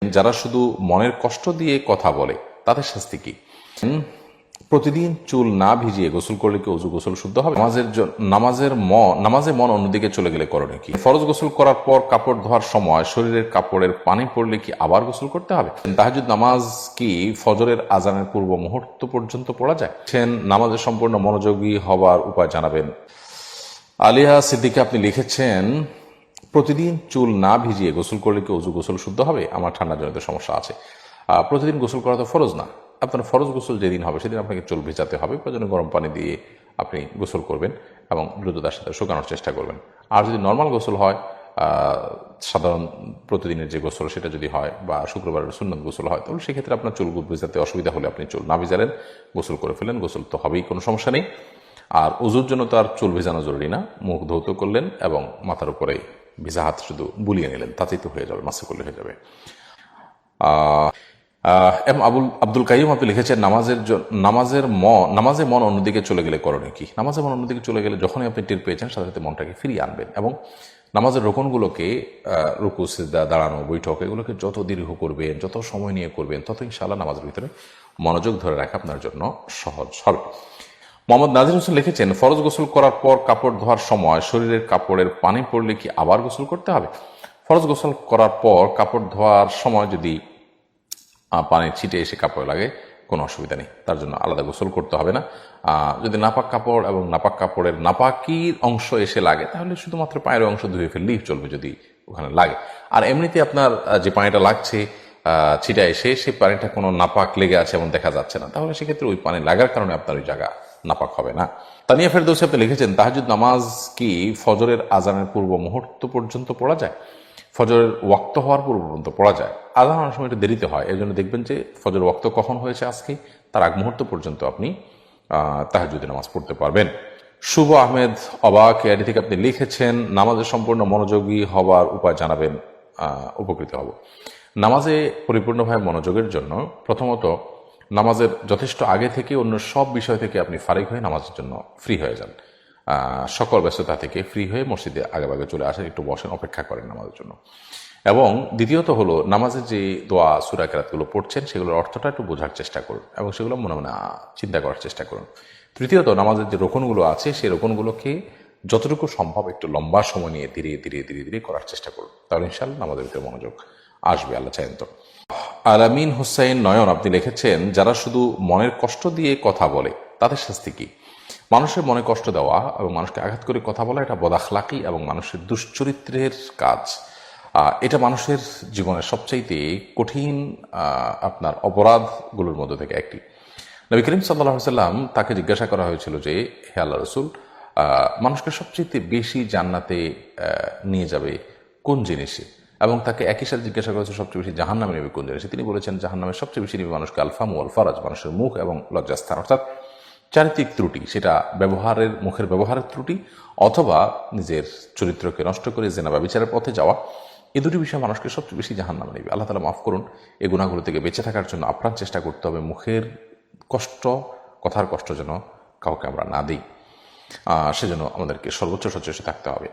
যারা শুধু মনের কষ্ট দিয়ে কথা বলে তাদের শাস্তি কি? প্রতিদিন চুল না ভিজিয়ে গোসল করলে কি ওযু গোসল শুদ্ধ হবে? নামাজে মন অন্যদিকে চলে গেলে করণীয় কি? ফরজ গোসল করার পর কাপড় ধোয়ার সময় শরীরের কাপড়ের পানি পড়লে কি আবার গোসল করতে হবে? তাহাজ্জুদ নামাজ কি ফজরের আজানের পূর্ব মুহূর্ত পর্যন্ত পড়া যায়? নামাজে সম্পূর্ণ মনোযোগী হবার উপায় জানাবেন। আলিয়া সিদ্দিকা আপনি লিখেছেন, প্রতিদিন চুল না ভিজিয়ে গোসল করলে কি ওযু গোসল শুদ্ধ হবে? আমার ঠান্ডাজনিত সমস্যা আছে। প্রতিদিন গোসল করা তো ফরজ না। আপনার ফরজ গোসল যেদিন হবে সেদিন আপনাকে চুল ভেজাতে হবে। প্রয়োজনে গরম পানি দিয়ে আপনি গোসল করবেন এবং দ্রুততার সাথে শুকানোর চেষ্টা করবেন। আর যদি নর্মাল গোসল হয়, সাধারণ প্রতিদিনের যে গোসল সেটা যদি হয়, বা শুক্রবারের সুন্নত গোসল হয়, তাহলে সেক্ষেত্রে আপনার চুল ভেজাতে অসুবিধা হলে আপনি চুল না ভিজালেন, গোসল করে ফেলেন। গোসল তো হবেই, কোনো সমস্যা নেই। আর ওযুর জন্য তো আর চুল ভেজানো জরুরি না। মুখ ধৌত করলেন এবং মাথার উপরে ভিজা হাত শুধু বুলিয়ে নিলেন, তাতেই তো হয়ে যাবে, মাসে করলে হয়ে যাবে। আব্দুল কাইয়ুম আপনি লিখেছেন, নামাজে মন অন্যদিকে চলে গেলে করণীয় কি? নামাজে মন অন্যদিকে চলে গেলে যখনই আপনি টের পেয়েছেন, সাথে সাথে মনটাকে ফিরিয়ে আনবেন এবং নামাজের রোকনগুলোকে, রুকু, সিজদা, দাঁড়ানো, বৈঠক, এগুলোকে যত দীর্ঘ করবেন, যত সময় নিয়ে করবেন, তত ইনশাআল্লাহ নামাজের ভিতরে মনোযোগ ধরে রাখা আপনার জন্য সহজ হবে। মোহাম্মদ নাজির হোসেন লিখেছেন, ফরজ গোসল করার পর কাপড় ধোয়ার সময় শরীরের কাপড়ের পানি পড়লে কি আবার গোসল করতে হবে? ফরজ গোসল করার পর কাপড় ধোয়ার সময় যদি পানির ছিটে এসে কাপড় লাগে, কোনো অসুবিধা নেই, তার জন্য আলাদা গোসল করতে হবে না। যদি নাপাক কাপড় এবং নাপাক কাপড়ের নাপাকির অংশ এসে লাগে, তাহলে শুধুমাত্র পায়ের অংশ ধুয়ে ফেললেই চলবে যদি ওখানে লাগে। আর এমনিতে আপনার যে পানিটা লাগছে ছিটা এসে, সেই পানিটা কোনো নাপাক লেগে আছে এবং দেখা যাচ্ছে না, তাহলে সেক্ষেত্রে ওই পানি লাগার কারণে আপনার ওই জায়গা নাপাক হবে না। তানিয়া ফেরদৌসী আপনি লিখেছেন, তাহাজ্জুদ নামাজ কি ফজরের আজানের পূর্ব মুহূর্ত পর্যন্ত পড়া যায়? ফজরের ওয়াক্ত হওয়ার পূর্ব পর্যন্ত পড়া যায়। আজান অনেক সময় একটু দেরিতে হয়, এই জন্য দেখবেন যে ফজরের ওয়াক্ত কখন হয়েছে আজকে, তার আগ মুহূর্ত পর্যন্ত আপনি তাহাজ্জুদের নামাজ পড়তে পারবেন। শুভ আহমেদ অবাক এআইডি থেকে আপনি লিখেছেন, নামাজে সম্পূর্ণ মনোযোগী হবার উপায় জানাবেন, উপকৃত হব। নামাজে পরিপূর্ণভাবে মনোযোগের জন্য প্রথমত নামাজের যথেষ্ট আগে থেকে অন্য সব বিষয় থেকে আপনি ফারিক হয়ে নামাজের জন্য ফ্রি হয়ে যান। সকল ব্যস্ততা থেকে ফ্রি হয়ে মসজিদে আগেভাগে চলে আসেন, একটু বসেন, অপেক্ষা করেন নামাজের জন্য। এবং দ্বিতীয়ত হলো, নামাজের যে দোয়া সূরা কেরাতগুলো পড়ছেন সেগুলোর অর্থটা একটু বোঝার চেষ্টা করুন এবং সেগুলো মনে মনে চিন্তা করার চেষ্টা করুন। তৃতীয়ত, নামাজের যে রোকনগুলো আছে সেই রোকনগুলোকে যতটুকু সম্ভব একটু লম্বা সময় নিয়ে ধীরে ধীরে ধীরে ধীরে করার চেষ্টা করুন, তাহলে ইনশাআল্লাহ নামাজের ভিতরে মনোযোগ আসবে, আল্লাহ চাইন তো। আলামিন হোসেন নয়ন আপনি লিখেছেন, যারা শুধু মনের কষ্ট দিয়ে কথা বলে তাদের শাস্তি কি? মানুষের মনে কষ্ট দেওয়া এবং মানুষকে আঘাত করে কথা বলা, এটা বদাখলাকি এবং মানুষের দুশ্চরিত্রের কাজ। এটা মানুষের জীবনের সবচাইতে কঠিন আপনার অপরাধগুলোর মধ্যে থেকে একটি। নবী করিম সাল্লাল্লাহু আলাইহি ওয়াসাল্লাম, তাকে জিজ্ঞাসা করা হয়েছিল যে, হে আল্লাহ রাসূল, মানুষকে সবচাইতে বেশি জান্নাতে নিয়ে যাবে কোন জিনিসে? এবং তাকে একই সাথে জিজ্ঞাসা করেছে সবচেয়ে বেশি জাহান্নামে নেবে কোন জিনিসে? তিনি বলেছেন, জাহান্নামে সবচেয়ে বেশি নেবে মানুষকে আলফামু ওয়াল ফারাজ, মানুষের মুখ এবং লজ্জাস্থান, অর্থাৎ চারিত্রিক ত্রুটি, সেটা মুখের ব্যবহারের ত্রুটি অথবা নিজের চরিত্রকে নষ্ট করে জিনা বা বিচারের পথে যাওয়া, এই দুটি বিষয় মানুষকে সবচেয়ে বেশি জাহান্নামে নেবে। আল্লাহ তাআলা মাফ করুন। এই গুনাহগুলো থেকে বেঁচে থাকার জন্য আপ্রাণ চেষ্টা করতে হবে, মুখের কষ্ট, কথার কষ্ট যেন কাউকে আমরা না দিই, সেজন্য আমাদেরকে সর্বোচ্চ সচেষ্ট থাকতে হবে।